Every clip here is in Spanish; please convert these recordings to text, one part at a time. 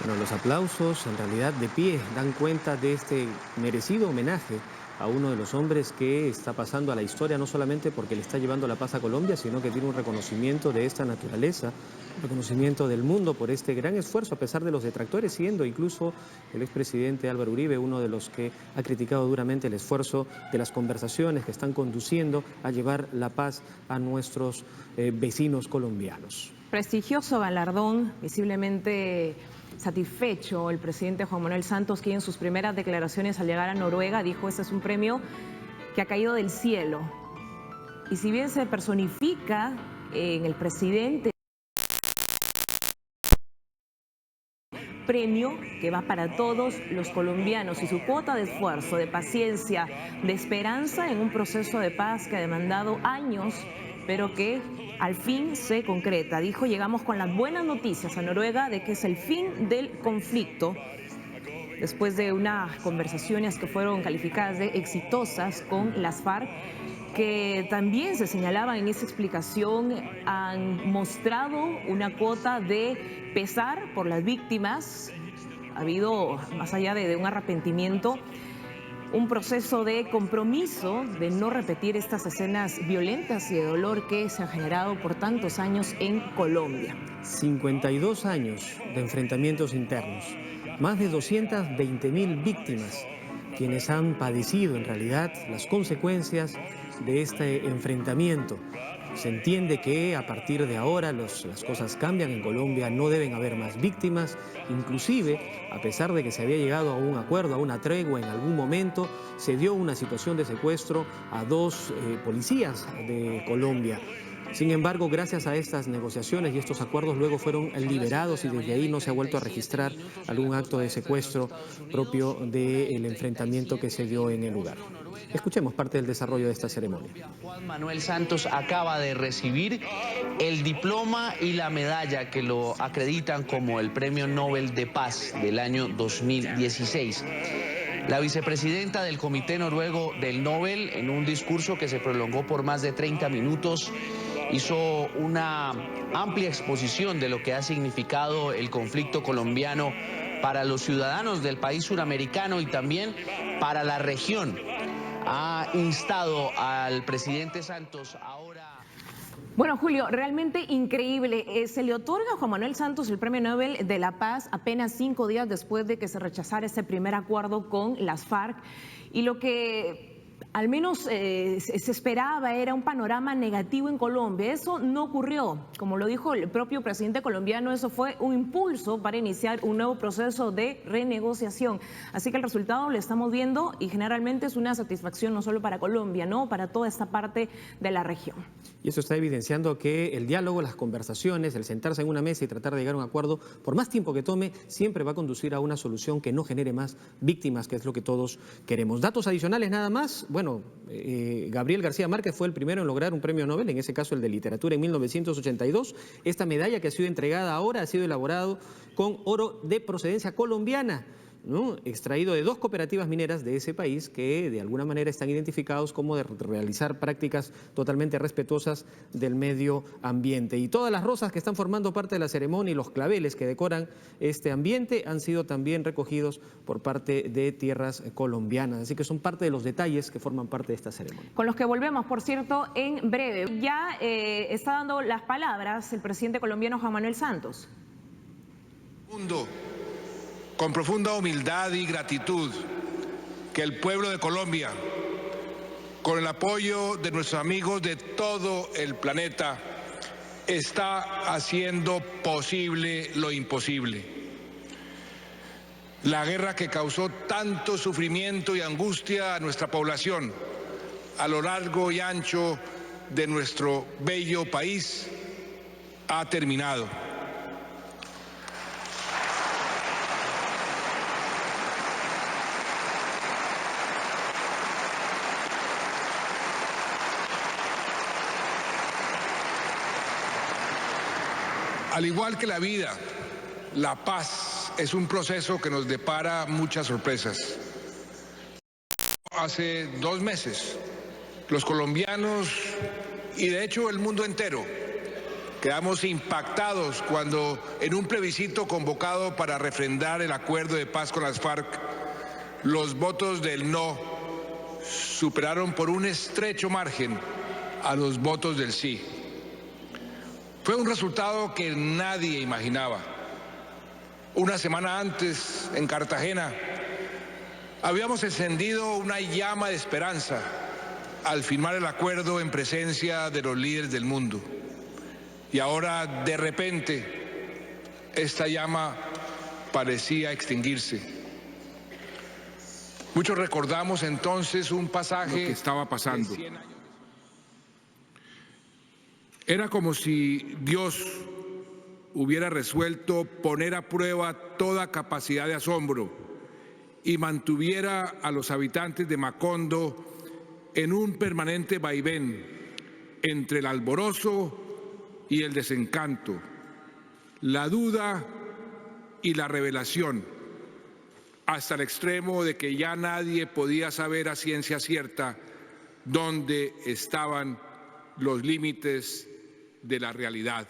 Bueno, los aplausos en realidad de pie dan cuenta de este merecido homenaje a uno de los hombres que está pasando a la historia, no solamente porque le está llevando la paz a Colombia, sino que tiene un reconocimiento de esta naturaleza, un reconocimiento del mundo por este gran esfuerzo, a pesar de los detractores, siendo incluso el expresidente Álvaro Uribe uno de los que ha criticado duramente el esfuerzo de las conversaciones que están conduciendo a llevar la paz a nuestros vecinos colombianos. Prestigioso galardón, visiblemente satisfecho el presidente Juan Manuel Santos, quien en sus primeras declaraciones al llegar a Noruega dijo: este es un premio que ha caído del cielo. Y si bien se personifica en el presidente, premio que va para todos los colombianos y su cuota de esfuerzo, de paciencia, de esperanza en un proceso de paz que ha demandado años, pero que al fin se concreta. Dijo: llegamos con las buenas noticias a Noruega de que es el fin del conflicto, después de unas conversaciones que fueron calificadas de exitosas con las FARC, que también se señalaban en esa explicación, han mostrado una cuota de pesar por las víctimas. Ha habido, más allá de un arrepentimiento, un proceso de compromiso de no repetir estas escenas violentas y de dolor que se han generado por tantos años en Colombia. 52 años de enfrentamientos internos, más de 220.000 víctimas, quienes han padecido en realidad las consecuencias de este enfrentamiento. Se entiende que a partir de ahora las cosas cambian en Colombia, no deben haber más víctimas, inclusive a pesar de que se había llegado a un acuerdo, a una tregua en algún momento, se dio una situación de secuestro a dos policías de Colombia. Sin embargo, gracias a estas negociaciones y estos acuerdos luego fueron liberados y desde ahí no se ha vuelto a registrar algún acto de secuestro propio del enfrentamiento que se dio en el lugar. Escuchemos parte del desarrollo de esta ceremonia. Juan Manuel Santos acaba de recibir el diploma y la medalla que lo acreditan como el Premio Nobel de Paz del año 2016. La vicepresidenta del Comité Noruego del Nobel, en un discurso que se prolongó por más de 30 minutos, hizo una amplia exposición de lo que ha significado el conflicto colombiano para los ciudadanos del país suramericano y también para la región. Ha instado al presidente Santos ahora... Bueno, Julio, realmente increíble. Se le otorga a Juan Manuel Santos el Premio Nobel de la Paz apenas 5 días después de que se rechazara ese primer acuerdo con las FARC. Y lo que al menos se esperaba era un panorama negativo en Colombia. Eso no ocurrió. Como lo dijo el propio presidente colombiano, eso fue un impulso para iniciar un nuevo proceso de renegociación. Así que el resultado lo estamos viendo y generalmente es una satisfacción no solo para Colombia, no, para toda esta parte de la región. Y eso está evidenciando que el diálogo, las conversaciones, el sentarse en una mesa y tratar de llegar a un acuerdo, por más tiempo que tome, siempre va a conducir a una solución que no genere más víctimas, que es lo que todos queremos. Datos adicionales nada más. Bueno, Gabriel García Márquez fue el primero en lograr un premio Nobel, en ese caso el de literatura en 1982. Esta medalla que ha sido entregada ahora ha sido elaborado con oro de procedencia colombiana, ¿no? Extraído de 2 cooperativas mineras de ese país que de alguna manera están identificados como de realizar prácticas totalmente respetuosas del medio ambiente. Y todas las rosas que están formando parte de la ceremonia y los claveles que decoran este ambiente han sido también recogidos por parte de tierras colombianas. Así que son parte de los detalles que forman parte de esta ceremonia. Con los que volvemos, por cierto, en breve. Ya está dando las palabras el presidente colombiano Juan Manuel Santos. Con profunda humildad y gratitud, que el pueblo de Colombia, con el apoyo de nuestros amigos de todo el planeta, está haciendo posible lo imposible. La guerra que causó tanto sufrimiento y angustia a nuestra población a lo largo y ancho de nuestro bello país ha terminado. Al igual que la vida, la paz es un proceso que nos depara muchas sorpresas. Hace 2 meses, los colombianos y de hecho el mundo entero Quedamos impactados cuando en un plebiscito convocado para refrendar el acuerdo de paz con las FARC, los votos del no superaron por un estrecho margen a los votos del sí. Fue un resultado que nadie imaginaba. Una semana antes, en Cartagena, habíamos encendido una llama de esperanza al firmar el acuerdo en presencia de los líderes del mundo. Y ahora, de repente, esta llama parecía extinguirse. Muchos recordamos entonces un pasaje que estaba pasando. Era como si Dios hubiera resuelto poner a prueba toda capacidad de asombro y mantuviera a los habitantes de Macondo en un permanente vaivén entre el alborozo y el desencanto, la duda y la revelación, hasta el extremo de que ya nadie podía saber a ciencia cierta dónde estaban los límites de la realidad.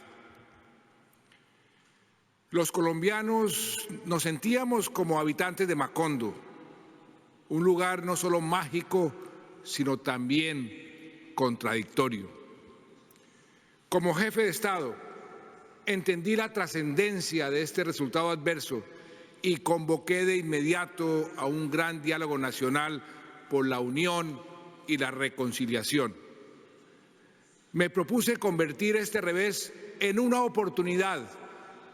Los colombianos nos sentíamos como habitantes de Macondo, un lugar no solo mágico, sino también contradictorio. Como jefe de Estado, entendí la trascendencia de este resultado adverso y convoqué de inmediato a un gran diálogo nacional por la unión y la reconciliación. Me propuse convertir este revés en una oportunidad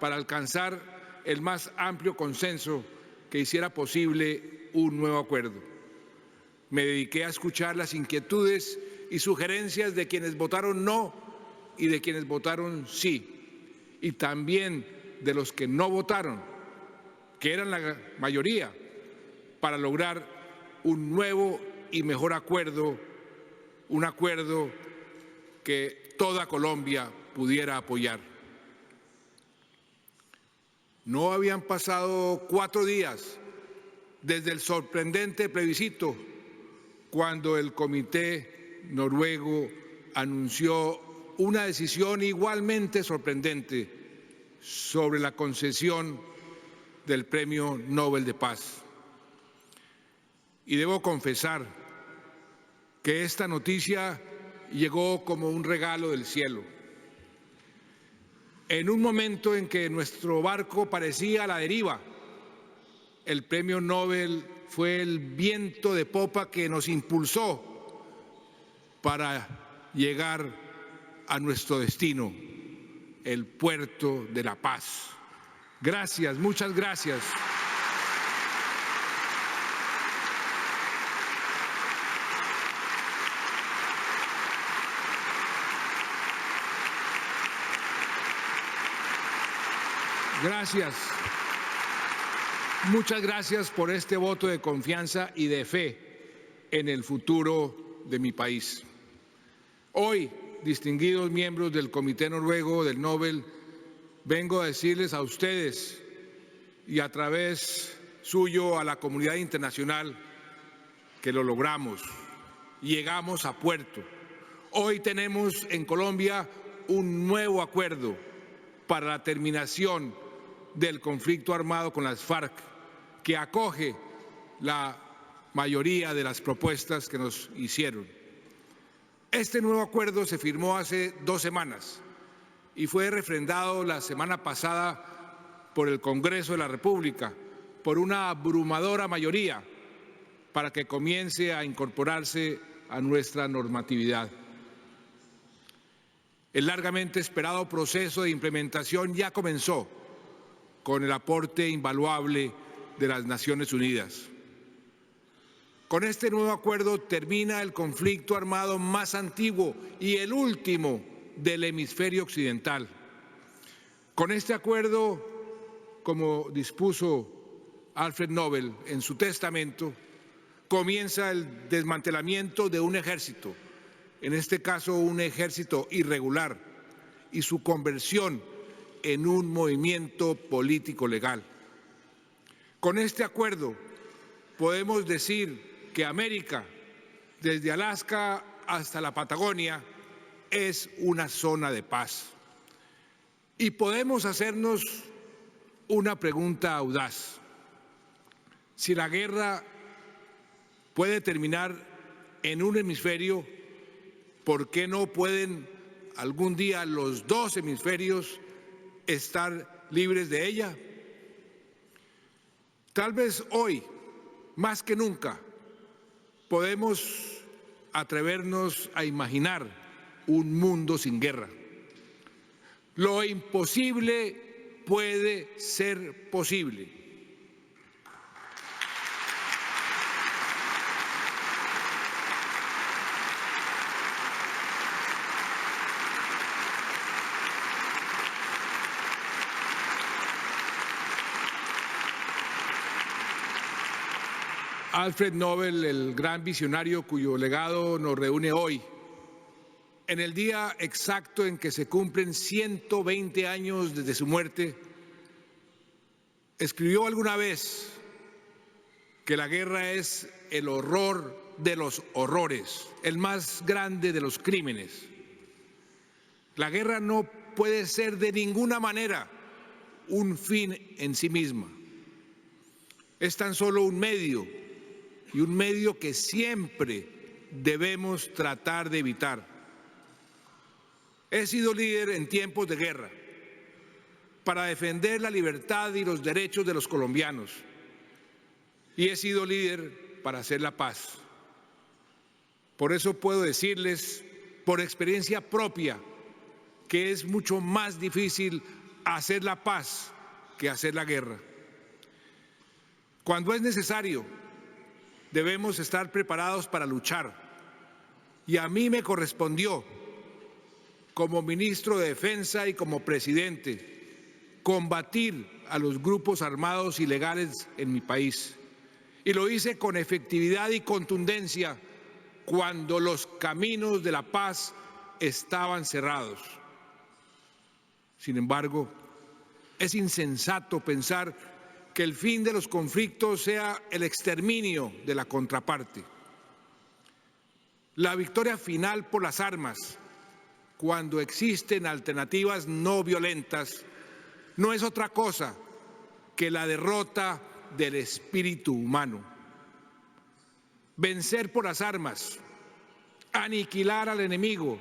para alcanzar el más amplio consenso que hiciera posible un nuevo acuerdo. Me dediqué a escuchar las inquietudes y sugerencias de quienes votaron no y de quienes votaron sí, y también de los que no votaron, que eran la mayoría, para lograr un nuevo y mejor acuerdo, un acuerdo que toda Colombia pudiera apoyar. No habían pasado 4 días desde el sorprendente plebiscito cuando el Comité Noruego anunció una decisión igualmente sorprendente sobre la concesión del Premio Nobel de Paz. Y debo confesar que esta noticia llegó como un regalo del cielo. En un momento en que nuestro barco parecía a la deriva, el Premio Nobel fue el viento de popa que nos impulsó para llegar a nuestro destino, el puerto de la paz. Gracias, muchas gracias. Gracias. Muchas gracias por este voto de confianza y de fe en el futuro de mi país. Hoy, distinguidos miembros del Comité Noruego del Nobel, vengo a decirles a ustedes y a través suyo a la comunidad internacional que lo logramos, llegamos a puerto. Hoy tenemos en Colombia un nuevo acuerdo para la terminación del conflicto armado con las FARC, que acoge la mayoría de las propuestas que nos hicieron. Este nuevo acuerdo se firmó hace 2 semanas y fue refrendado la semana pasada por el Congreso de la República por una abrumadora mayoría para que comience a incorporarse a nuestra normatividad. El largamente esperado proceso de implementación ya comenzó con el aporte invaluable de las Naciones Unidas. Con este nuevo acuerdo termina el conflicto armado más antiguo y el último del hemisferio occidental. Con este acuerdo, como dispuso Alfred Nobel en su testamento, comienza el desmantelamiento de un ejército, en este caso un ejército irregular, y su conversión en un movimiento político legal. Con este acuerdo podemos decir que América, desde Alaska hasta la Patagonia, es una zona de paz. Y podemos hacernos una pregunta audaz. Si la guerra puede terminar en un hemisferio, ¿por qué no pueden algún día los dos hemisferios estar libres de ella? Tal vez hoy, más que nunca, podemos atrevernos a imaginar un mundo sin guerra. Lo imposible puede ser posible. Alfred Nobel, el gran visionario cuyo legado nos reúne hoy, en el día exacto en que se cumplen 120 años desde su muerte, escribió alguna vez que la guerra es el horror de los horrores, el más grande de los crímenes. La guerra no puede ser de ninguna manera un fin en sí misma. Es tan solo un medio, y un medio que siempre debemos tratar de evitar. He sido líder en tiempos de guerra para defender la libertad y los derechos de los colombianos, y he sido líder para hacer la paz. Por eso puedo decirles, por experiencia propia, que es mucho más difícil hacer la paz que hacer la guerra. Cuando es necesario, debemos estar preparados para luchar, y a mí me correspondió, como ministro de Defensa y como presidente, combatir a los grupos armados ilegales en mi país. Y lo hice con efectividad y contundencia cuando los caminos de la paz estaban cerrados. Sin embargo, es insensato pensar que el fin de los conflictos sea el exterminio de la contraparte. La victoria final por las armas, cuando existen alternativas no violentas, no es otra cosa que la derrota del espíritu humano. Vencer por las armas, aniquilar al enemigo,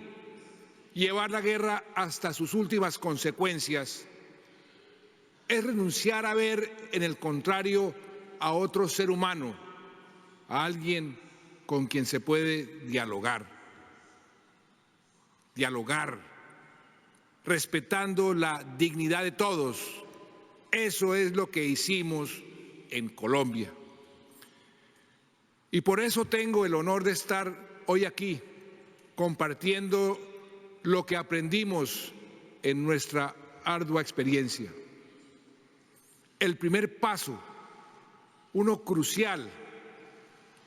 llevar la guerra hasta sus últimas consecuencias, es renunciar a ver en el contrario a otro ser humano, a alguien con quien se puede dialogar, respetando la dignidad de todos. Eso es lo que hicimos en Colombia. Y por eso tengo el honor de estar hoy aquí compartiendo lo que aprendimos en nuestra ardua experiencia. El primer paso, uno crucial,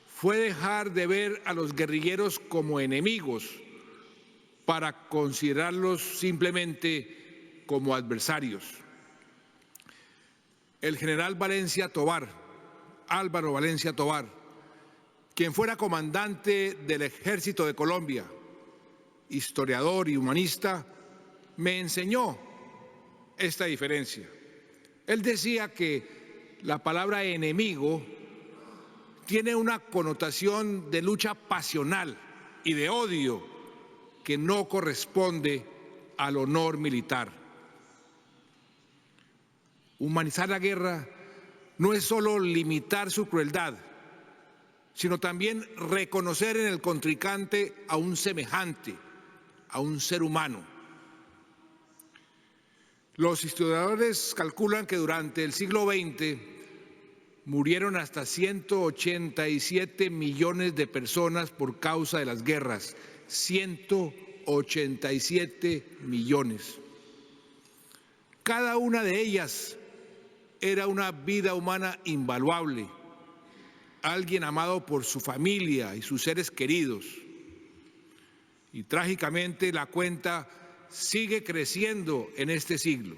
fue dejar de ver a los guerrilleros como enemigos para considerarlos simplemente como adversarios. El general Álvaro Valencia Tovar, quien fuera comandante del Ejército de Colombia, historiador y humanista, me enseñó esta diferencia. Él decía que la palabra enemigo tiene una connotación de lucha pasional y de odio que no corresponde al honor militar. Humanizar la guerra no es solo limitar su crueldad, sino también reconocer en el contrincante a un semejante, a un ser humano. Los historiadores calculan que durante el siglo XX murieron hasta 187 millones de personas por causa de las guerras. 187 millones. Cada una de ellas era una vida humana invaluable, alguien amado por su familia y sus seres queridos. Y trágicamente la cuenta sigue creciendo en este siglo.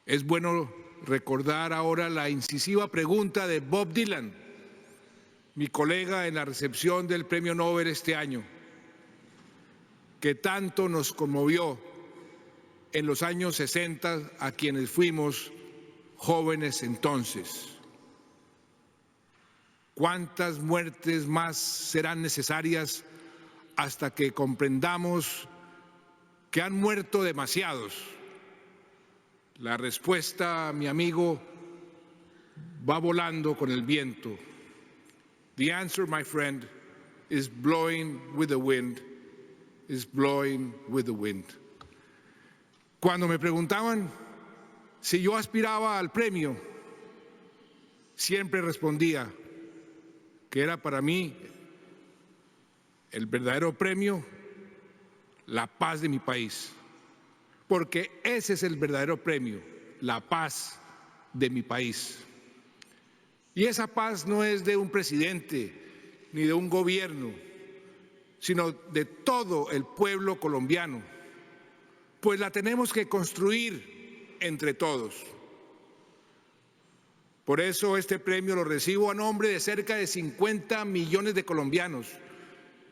Es bueno recordar ahora la incisiva pregunta de Bob Dylan, mi colega en la recepción del Premio Nobel este año, que tanto nos conmovió en los años 60 a quienes fuimos jóvenes entonces. ¿Cuántas muertes más serán necesarias hasta que comprendamos que han muerto demasiados? La respuesta, mi amigo, va volando con el viento. The answer, my friend, is blowing with the wind, is blowing with the wind. Cuando me preguntaban si yo aspiraba al premio, siempre respondía que era para mí el verdadero premio, la paz de mi país. Porque ese es el verdadero premio, la paz de mi país. Y esa paz no es de un presidente ni de un gobierno, sino de todo el pueblo colombiano, pues la tenemos que construir entre todos. Por eso este premio lo recibo a nombre de cerca de 50 millones de colombianos,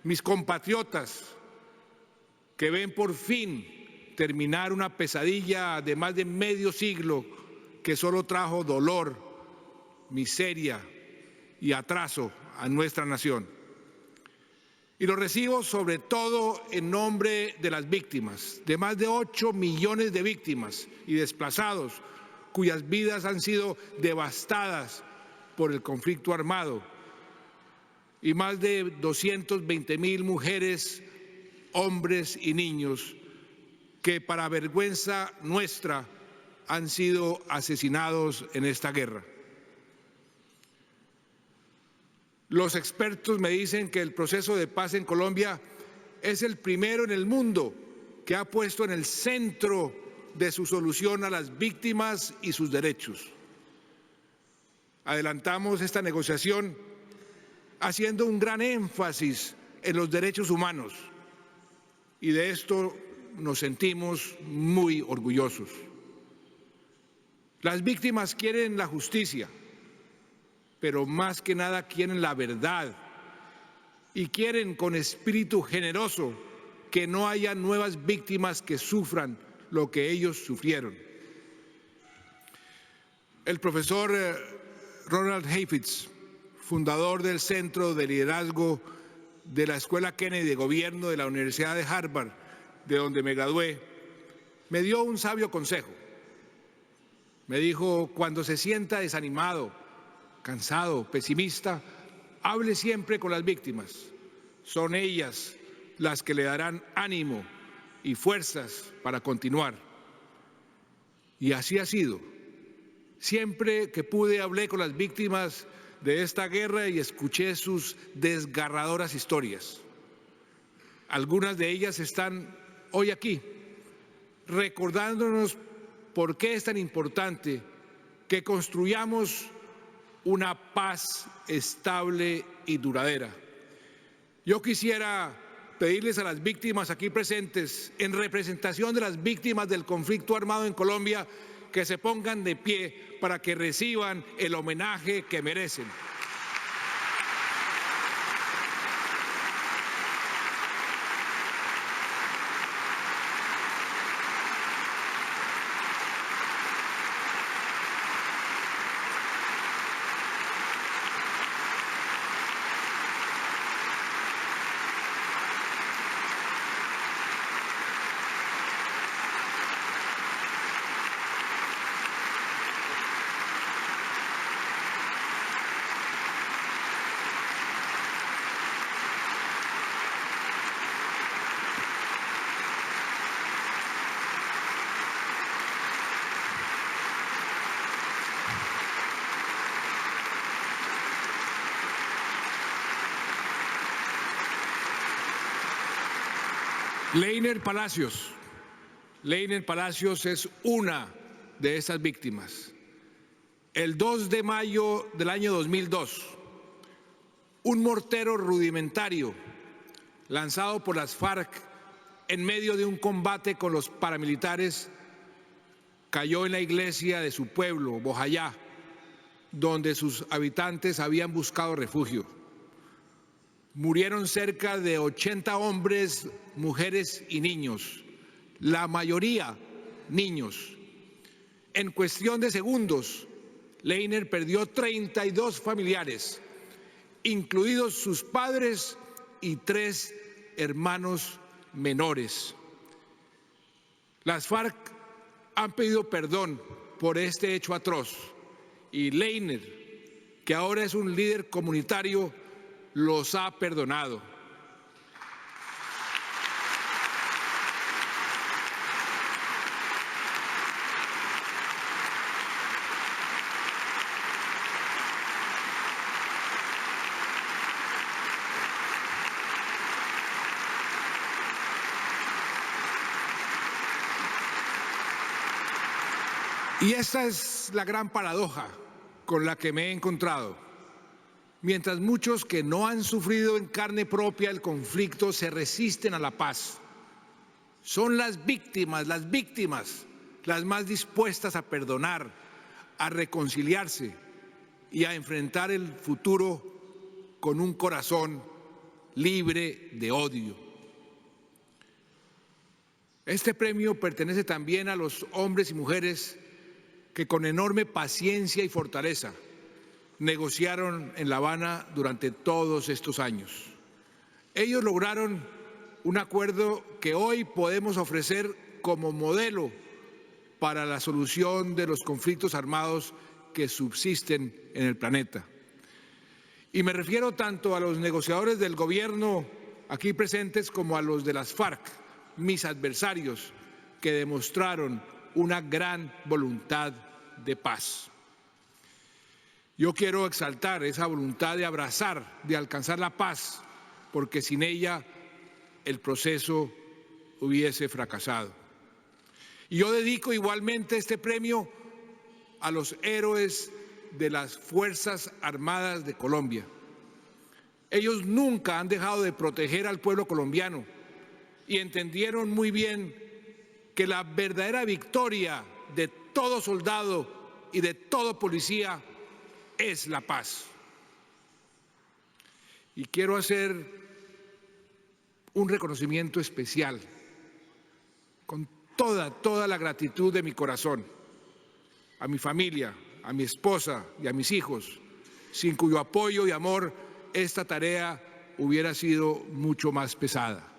mis compatriotas, que ven por fin terminar una pesadilla de más de medio siglo que solo trajo dolor, miseria y atraso a nuestra nación. Y lo recibo sobre todo en nombre de las víctimas, de más de 8 millones de víctimas y desplazados cuyas vidas han sido devastadas por el conflicto armado, y más de 220.000 mujeres, hombres y niños que para vergüenza nuestra han sido asesinados en esta guerra. Los expertos me dicen que el proceso de paz en Colombia es el primero en el mundo que ha puesto en el centro de su solución a las víctimas y sus derechos. Adelantamos esta negociación haciendo un gran énfasis en los derechos humanos, y de esto nos sentimos muy orgullosos. Las víctimas quieren la justicia, pero más que nada quieren la verdad y quieren con espíritu generoso que no haya nuevas víctimas que sufran lo que ellos sufrieron. El profesor Ronald Heifetz, fundador del Centro de Liderazgo de la Escuela Kennedy de Gobierno de la Universidad de Harvard, de donde me gradué, me dio un sabio consejo. Me dijo: cuando se sienta desanimado, cansado, pesimista, hable siempre con las víctimas. Son ellas las que le darán ánimo y fuerzas para continuar. Y así ha sido. Siempre que pude hablé con las víctimas de esta guerra y escuché sus desgarradoras historias. Algunas de ellas están hoy aquí, recordándonos por qué es tan importante que construyamos una paz estable y duradera. Yo quisiera pedirles a las víctimas aquí presentes, en representación de las víctimas del conflicto armado en Colombia, que se pongan de pie para que reciban el homenaje que merecen. Leiner Palacios es una de esas víctimas. El 2 de mayo del año 2002, un mortero rudimentario lanzado por las FARC en medio de un combate con los paramilitares cayó en la iglesia de su pueblo, Bojayá, donde sus habitantes habían buscado refugio. Murieron cerca de 80 hombres, mujeres y niños, la mayoría niños. En cuestión de segundos, Leiner perdió 32 familiares, incluidos sus padres y 3 hermanos menores. Las FARC han pedido perdón por este hecho atroz y Leiner, que ahora es un líder comunitario, los ha perdonado. Y esta es la gran paradoja con la que me he encontrado. Mientras muchos que no han sufrido en carne propia el conflicto se resisten a la paz, son las víctimas las más dispuestas a perdonar, a reconciliarse y a enfrentar el futuro con un corazón libre de odio. Este premio pertenece también a los hombres y mujeres que con enorme paciencia y fortaleza negociaron en La Habana durante todos estos años. Ellos lograron un acuerdo que hoy podemos ofrecer como modelo para la solución de los conflictos armados que subsisten en el planeta. Y me refiero tanto a los negociadores del gobierno aquí presentes como a los de las FARC, mis adversarios, que demostraron una gran voluntad de paz. Yo quiero exaltar esa voluntad de abrazar, de alcanzar la paz, porque sin ella el proceso hubiese fracasado. Y yo dedico igualmente este premio a los héroes de las Fuerzas Armadas de Colombia. Ellos nunca han dejado de proteger al pueblo colombiano y entendieron muy bien que la verdadera victoria de todo soldado y de todo policía es la paz. Y quiero hacer un reconocimiento especial, con toda la gratitud de mi corazón, a mi familia, a mi esposa y a mis hijos, sin cuyo apoyo y amor esta tarea hubiera sido mucho más pesada.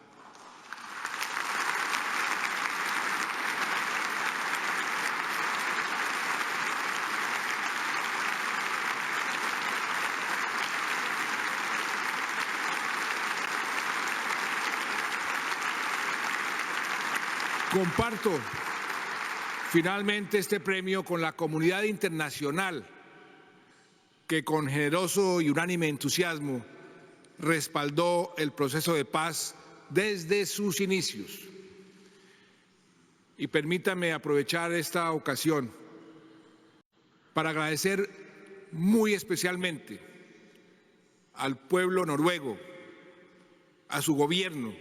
Comparto finalmente este premio con la comunidad internacional que con generoso y unánime entusiasmo respaldó el proceso de paz desde sus inicios. Y permítame aprovechar esta ocasión para agradecer muy especialmente al pueblo noruego, a su gobierno,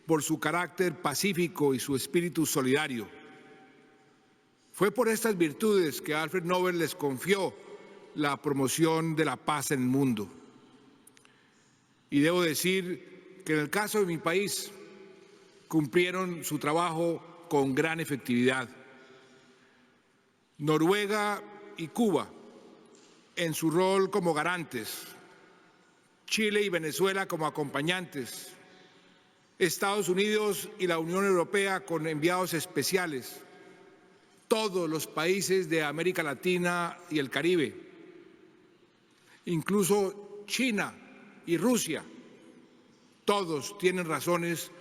por su carácter pacífico y su espíritu solidario. Fue por estas virtudes que Alfred Nobel les confió la promoción de la paz en el mundo. Y debo decir que en el caso de mi país cumplieron su trabajo con gran efectividad. Noruega y Cuba en su rol como garantes, Chile y Venezuela como acompañantes, Estados Unidos y la Unión Europea con enviados especiales, todos los países de América Latina y el Caribe, incluso China y Rusia, todos tienen razones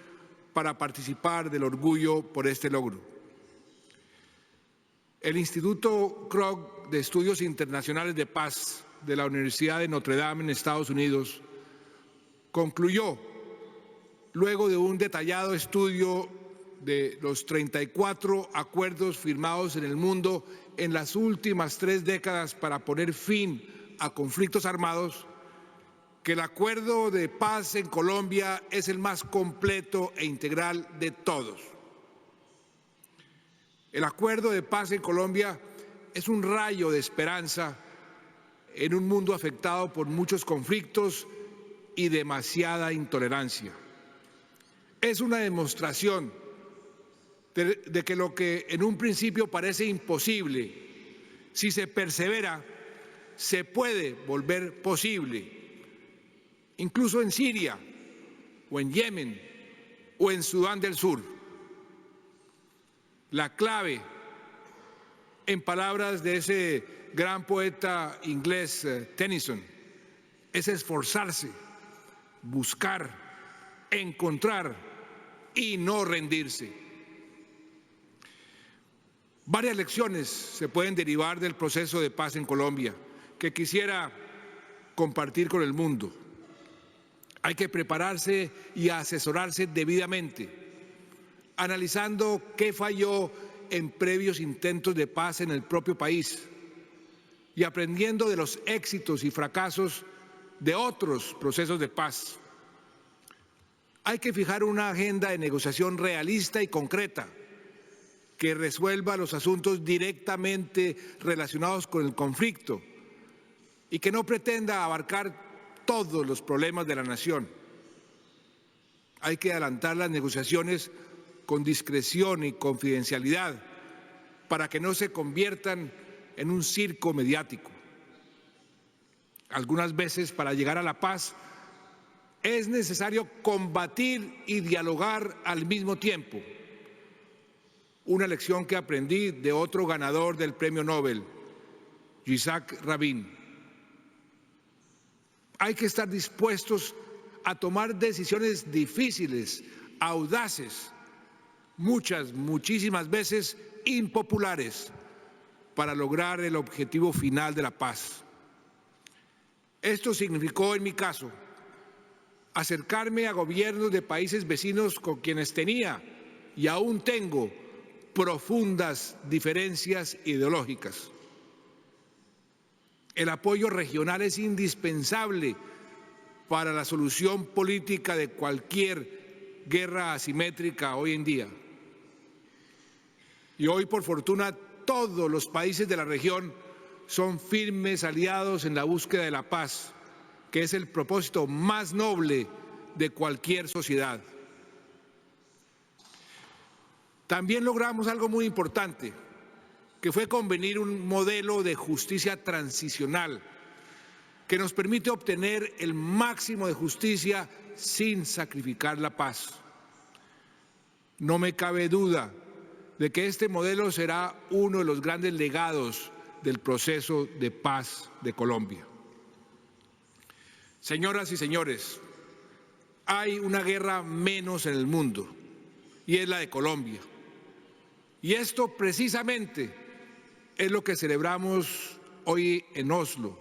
para participar del orgullo por este logro. El Instituto Kroc de Estudios Internacionales de Paz de la Universidad de Notre Dame en Estados Unidos concluyó, luego de un detallado estudio de los 34 acuerdos firmados en el mundo en las últimas 3 décadas para poner fin a conflictos armados, que el acuerdo de paz en Colombia es el más completo e integral de todos. El acuerdo de paz en Colombia es un rayo de esperanza en un mundo afectado por muchos conflictos y demasiada intolerancia. Es una demostración de que lo que en un principio parece imposible, si se persevera, se puede volver posible, incluso en Siria, o en Yemen, o en Sudán del Sur. La clave, en palabras de ese gran poeta inglés Tennyson, es esforzarse, buscar, encontrar y no rendirse. Varias lecciones se pueden derivar del proceso de paz en Colombia que quisiera compartir con el mundo. Hay que prepararse y asesorarse debidamente, analizando qué falló en previos intentos de paz en el propio país y aprendiendo de los éxitos y fracasos de otros procesos de paz. Hay que fijar una agenda de negociación realista y concreta que resuelva los asuntos directamente relacionados con el conflicto y que no pretenda abarcar todos los problemas de la nación. Hay que adelantar las negociaciones con discreción y confidencialidad para que no se conviertan en un circo mediático. Algunas veces, para llegar a la paz, es necesario combatir y dialogar al mismo tiempo. Una lección que aprendí de otro ganador del Premio Nobel, Yitzhak Rabin. Hay que estar dispuestos a tomar decisiones difíciles, audaces, muchísimas veces impopulares, para lograr el objetivo final de la paz. Esto significó, en mi caso, acercarme a gobiernos de países vecinos con quienes tenía y aún tengo profundas diferencias ideológicas. El apoyo regional es indispensable para la solución política de cualquier guerra asimétrica hoy en día. Y hoy, por fortuna, todos los países de la región son firmes aliados en la búsqueda de la paz, que es el propósito más noble de cualquier sociedad. También logramos algo muy importante, que fue convenir un modelo de justicia transicional que nos permite obtener el máximo de justicia sin sacrificar la paz. No me cabe duda de que este modelo será uno de los grandes legados del proceso de paz de Colombia. Señoras y señores, hay una guerra menos en el mundo y es la de Colombia. Y esto precisamente es lo que celebramos hoy en Oslo,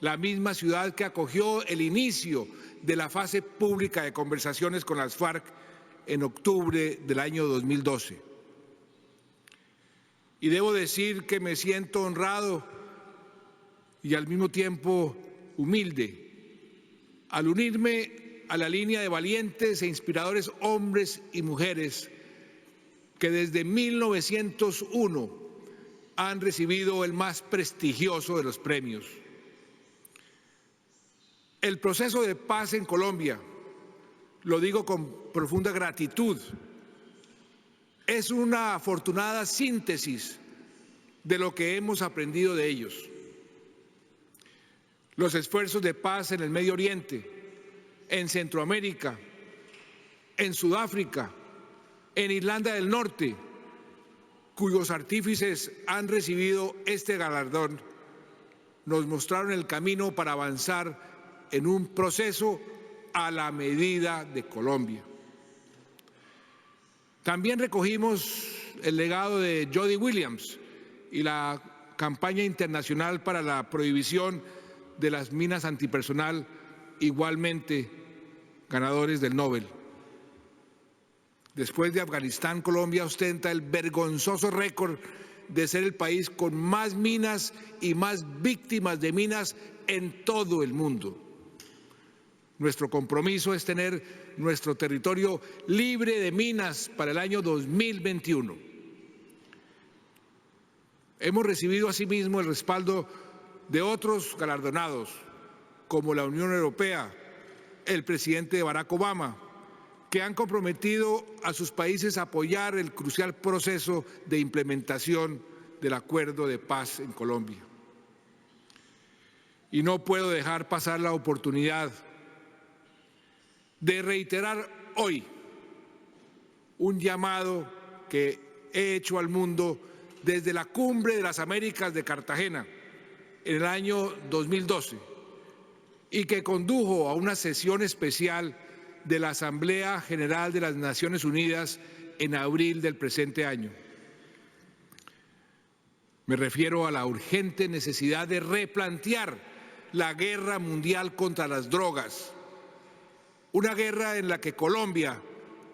la misma ciudad que acogió el inicio de la fase pública de conversaciones con las FARC en octubre del año 2012. Y debo decir que me siento honrado y al mismo tiempo humilde al unirme a la línea de valientes e inspiradores hombres y mujeres que desde 1901 han recibido el más prestigioso de los premios. El proceso de paz en Colombia, lo digo con profunda gratitud, es una afortunada síntesis de lo que hemos aprendido de ellos. Los esfuerzos de paz en el Medio Oriente, en Centroamérica, en Sudáfrica, en Irlanda del Norte, cuyos artífices han recibido este galardón, nos mostraron el camino para avanzar en un proceso a la medida de Colombia. También recogimos el legado de Jody Williams y la campaña internacional para la prohibición de las minas antipersonal, igualmente ganadores del Nobel. Después de Afganistán, Colombia ostenta el vergonzoso récord de ser el país con más minas y más víctimas de minas en todo el mundo. Nuestro compromiso es tener nuestro territorio libre de minas para el año 2021. Hemos recibido asimismo el respaldo de otros galardonados, como la Unión Europea, el presidente Barack Obama, que han comprometido a sus países a apoyar el crucial proceso de implementación del acuerdo de paz en Colombia. Y no puedo dejar pasar la oportunidad de reiterar hoy un llamado que he hecho al mundo desde la Cumbre de las Américas de Cartagena en el año 2012 y que condujo a una sesión especial de la Asamblea General de las Naciones Unidas en abril del presente año. Me refiero a la urgente necesidad de replantear la guerra mundial contra las drogas, una guerra en la que Colombia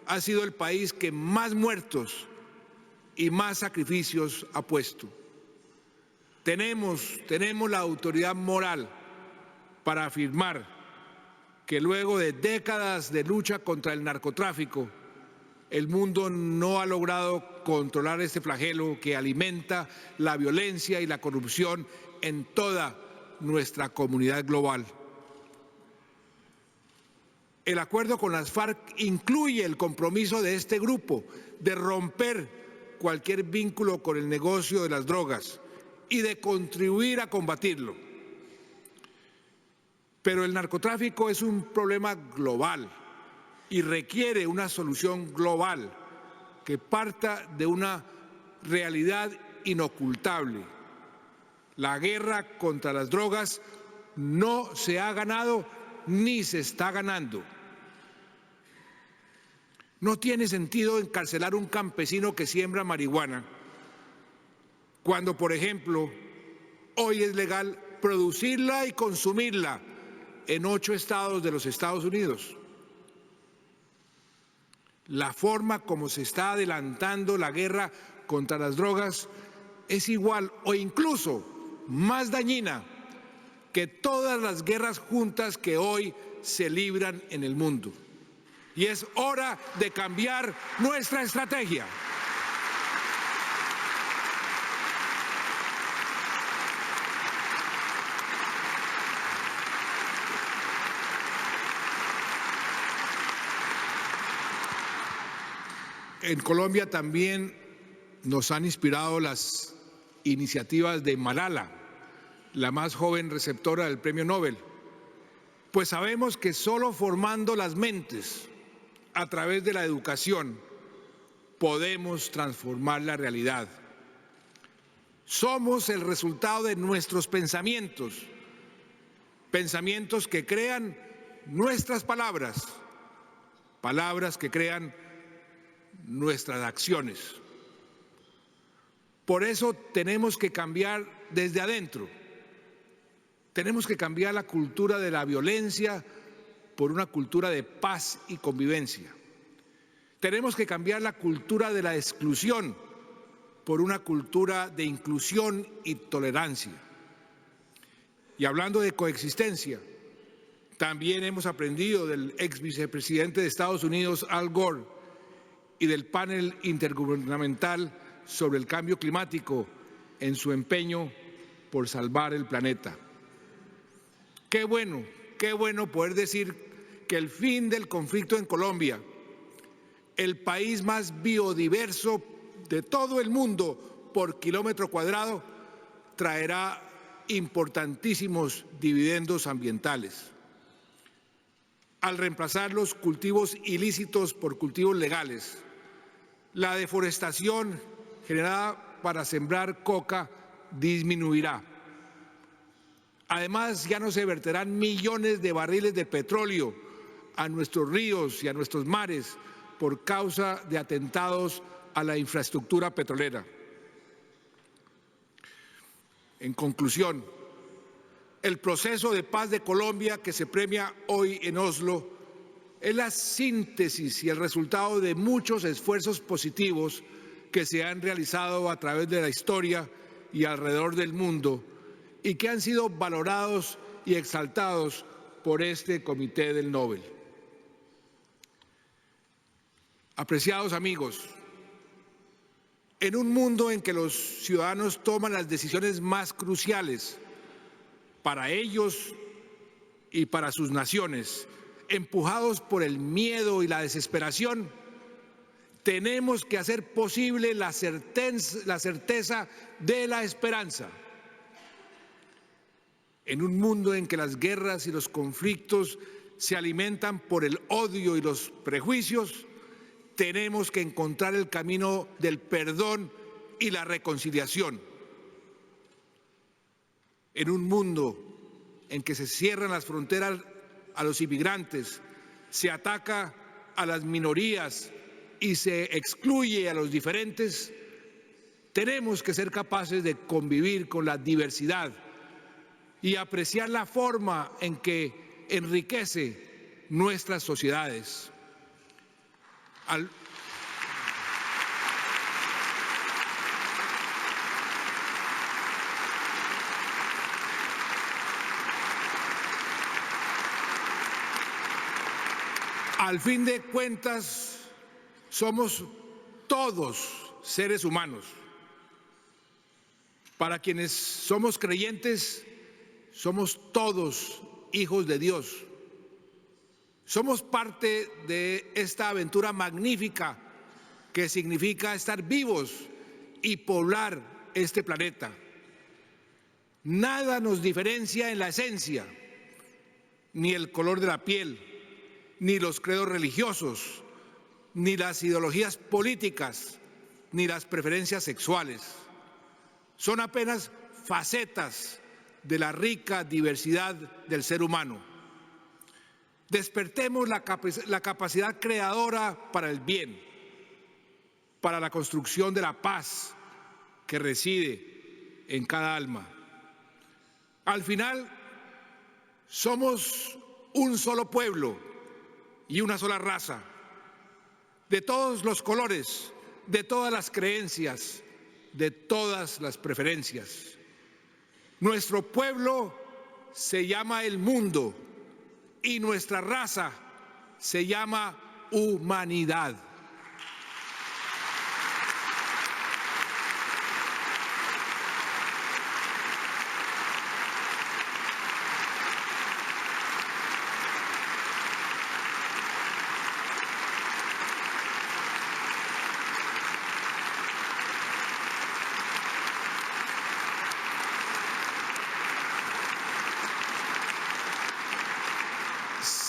ha sido el país que más muertos y más sacrificios ha puesto. Tenemos la autoridad moral para afirmar que luego de décadas de lucha contra el narcotráfico, el mundo no ha logrado controlar este flagelo que alimenta la violencia y la corrupción en toda nuestra comunidad global. El acuerdo con las FARC incluye el compromiso de este grupo de romper cualquier vínculo con el negocio de las drogas y de contribuir a combatirlo. Pero el narcotráfico es un problema global y requiere una solución global que parta de una realidad inocultable. La guerra contra las drogas no se ha ganado ni se está ganando. No tiene sentido encarcelar a un campesino que siembra marihuana cuando, por ejemplo, hoy es legal producirla y consumirla en 8 estados de los Estados Unidos. La forma como se está adelantando la guerra contra las drogas es igual o incluso más dañina que todas las guerras juntas que hoy se libran en el mundo. Y es hora de cambiar nuestra estrategia. En Colombia también nos han inspirado las iniciativas de Malala, la más joven receptora del Premio Nobel, pues sabemos que solo formando las mentes a través de la educación podemos transformar la realidad. Somos el resultado de nuestros pensamientos, pensamientos que crean nuestras palabras, palabras que crean nuestras acciones. Por eso tenemos que cambiar desde adentro. Tenemos que cambiar la cultura de la violencia por una cultura de paz y convivencia. Tenemos que cambiar la cultura de la exclusión por una cultura de inclusión y tolerancia. Y hablando de coexistencia, también hemos aprendido del ex vicepresidente de Estados Unidos, Al Gore, y del panel intergubernamental sobre el cambio climático en su empeño por salvar el planeta. Qué bueno poder decir que el fin del conflicto en Colombia, el país más biodiverso de todo el mundo por kilómetro cuadrado, traerá importantísimos dividendos ambientales. Al reemplazar los cultivos ilícitos por cultivos legales, la deforestación generada para sembrar coca disminuirá. Además, ya no se verterán millones de barriles de petróleo a nuestros ríos y a nuestros mares por causa de atentados a la infraestructura petrolera. En conclusión, el proceso de paz de Colombia que se premia hoy en Oslo es la síntesis y el resultado de muchos esfuerzos positivos que se han realizado a través de la historia y alrededor del mundo y que han sido valorados y exaltados por este Comité del Nobel. Apreciados amigos, en un mundo en que los ciudadanos toman las decisiones más cruciales para ellos y para sus naciones, empujados por el miedo y la desesperación, tenemos que hacer posible la certeza de la esperanza. En un mundo en que las guerras y los conflictos se alimentan por el odio y los prejuicios, tenemos que encontrar el camino del perdón y la reconciliación. En un mundo en que se cierran las fronteras a los inmigrantes, se ataca a las minorías y se excluye a los diferentes, tenemos que ser capaces de convivir con la diversidad y apreciar la forma en que enriquece nuestras sociedades. Al fin de cuentas, somos todos seres humanos. Para quienes somos creyentes, somos todos hijos de Dios. Somos parte de esta aventura magnífica que significa estar vivos y poblar este planeta. Nada nos diferencia en la esencia, ni el color de la piel, ni los credos religiosos, ni las ideologías políticas, ni las preferencias sexuales. Son apenas facetas de la rica diversidad del ser humano. Despertemos la capacidad creadora para el bien, para la construcción de la paz que reside en cada alma. Al final, somos un solo pueblo y una sola raza, de todos los colores, de todas las creencias, de todas las preferencias. Nuestro pueblo se llama el mundo y nuestra raza se llama humanidad.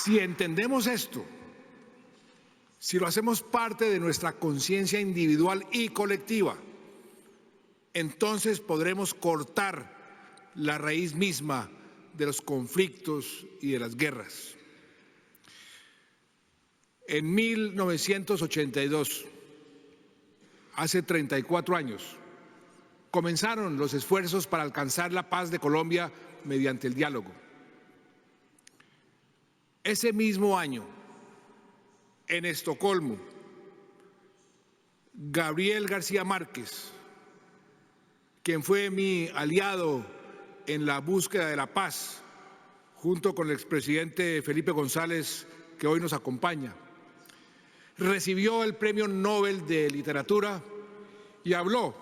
Si entendemos esto, si lo hacemos parte de nuestra conciencia individual y colectiva, entonces podremos cortar la raíz misma de los conflictos y de las guerras. En 1982, hace 34 años, comenzaron los esfuerzos para alcanzar la paz de Colombia mediante el diálogo. Ese mismo año, en Estocolmo, Gabriel García Márquez, quien fue mi aliado en la búsqueda de la paz, junto con el expresidente Felipe González, que hoy nos acompaña, recibió el Premio Nobel de Literatura y habló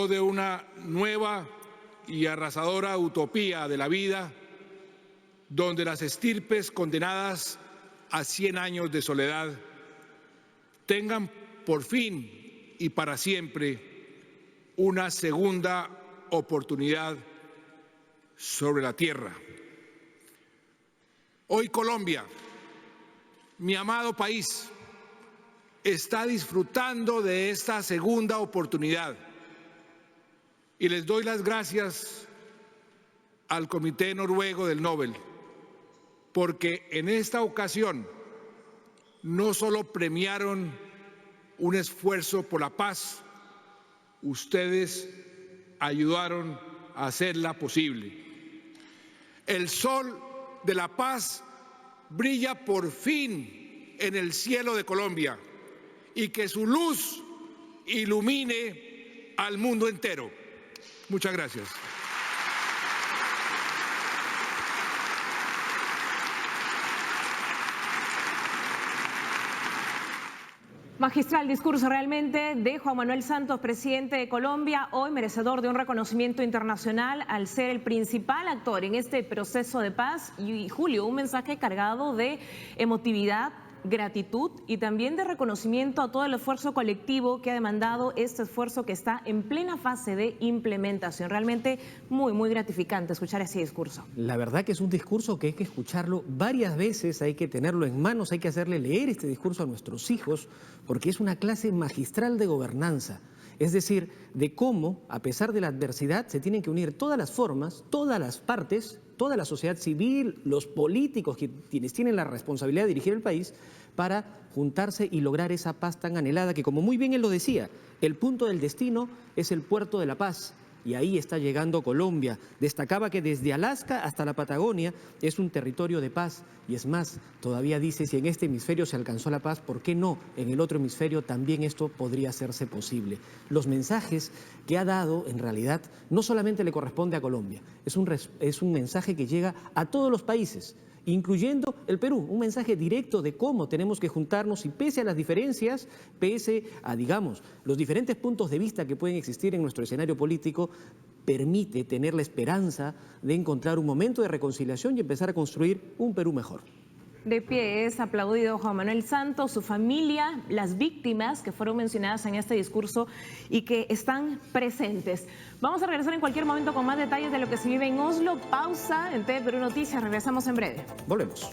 de una nueva y arrasadora utopía de la vida, donde las estirpes condenadas a 100 años de soledad tengan por fin y para siempre una segunda oportunidad sobre la tierra. Hoy Colombia, mi amado país, está disfrutando de esta segunda oportunidad y les doy las gracias al Comité Noruego del Nobel, porque en esta ocasión no solo premiaron un esfuerzo por la paz, ustedes ayudaron a hacerla posible. El sol de la paz brilla por fin en el cielo de Colombia y que su luz ilumine al mundo entero. Muchas gracias. Magistral discurso realmente de Juan Manuel Santos, presidente de Colombia, hoy merecedor de un reconocimiento internacional al ser el principal actor en este proceso de paz. Y Julio, un mensaje cargado de emotividad, gratitud y también de reconocimiento a todo el esfuerzo colectivo que ha demandado este esfuerzo que está en plena fase de implementación. Realmente muy gratificante escuchar ese discurso. La verdad que es un discurso que hay que escucharlo varias veces, hay que tenerlo en manos, hay que hacerle leer este discurso a nuestros hijos, porque es una clase magistral de gobernanza. Es decir, de cómo, a pesar de la adversidad, se tienen que unir todas las formas, todas las partes, toda la sociedad civil, los políticos, quienes tienen la responsabilidad de dirigir el país, para juntarse y lograr esa paz tan anhelada que, como muy bien él lo decía, el punto del destino es el puerto de la paz. Y ahí está llegando Colombia. Destacaba que desde Alaska hasta la Patagonia es un territorio de paz. Y es más, todavía dice, si en este hemisferio se alcanzó la paz, ¿por qué no en el otro hemisferio también esto podría hacerse posible? Los mensajes que ha dado, en realidad, no solamente le corresponde a Colombia, es un mensaje que llega a todos los países, incluyendo el Perú, un mensaje directo de cómo tenemos que juntarnos y pese a las diferencias, pese a, digamos, los diferentes puntos de vista que pueden existir en nuestro escenario político, permite tener la esperanza de encontrar un momento de reconciliación y empezar a construir un Perú mejor. De pie es aplaudido Juan Manuel Santos, su familia, las víctimas que fueron mencionadas en este discurso y que están presentes. Vamos a regresar en cualquier momento con más detalles de lo que se vive en Oslo. Pausa en TV Perú Noticias, regresamos en breve. Volvemos.